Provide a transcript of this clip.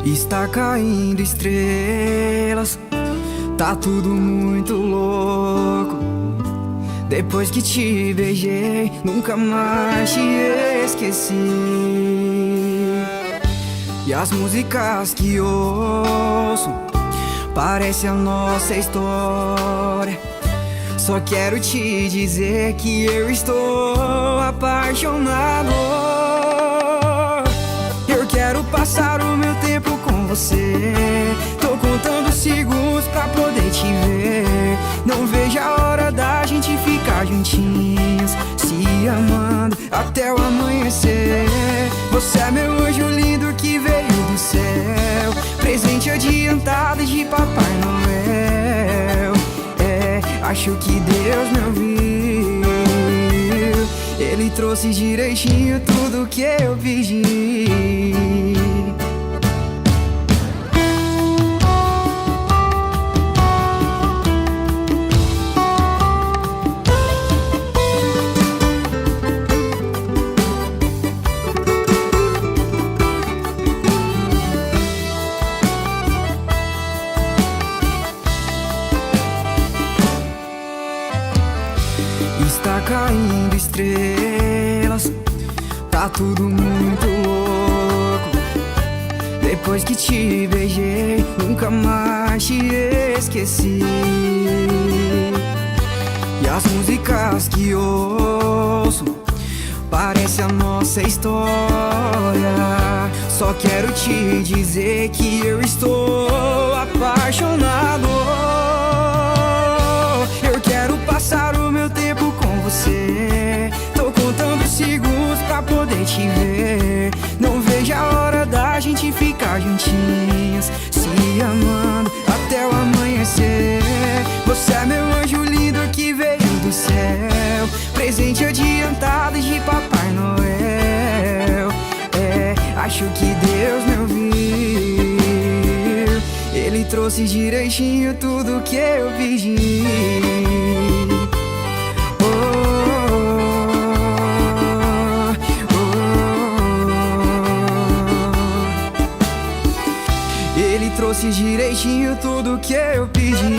Está caindo estrelas, tá tudo muito louco. Depois que te beijei, nunca mais te esqueci. E as músicas que ouço parece a nossa história. Só quero te dizer que eu estou apaixonado. Eu quero passar o meu tempo com você. Tô contando segundos pra poder te ver. Não vejo a hora da gente ficar juntinhos, se amando até o amanhecer. Você é meu anjo lindo que veio do céu, presente adiantado de Papai Noel. Acho que Deus me ouviu. Ele trouxe direitinho tudo que eu pedi. Está caindo estrelas, tá tudo muito louco. Depois que te beijei, nunca mais te esqueci. E as músicas que ouço parece a nossa história. Só quero te dizer que eu estou apaixonado. Eu quero passar o meu tempo com você. Tô contando segundos pra poder te ver. Não vejo a hora da gente ficar juntinhos, se amando até o amanhecer. Você é meu anjo lindo que veio do céu, presente adiantado de Papai Noel. Acho que Deus me ouviu. Ele trouxe direitinho tudo que eu pedi. Ele trouxe direitinho tudo que eu pedi.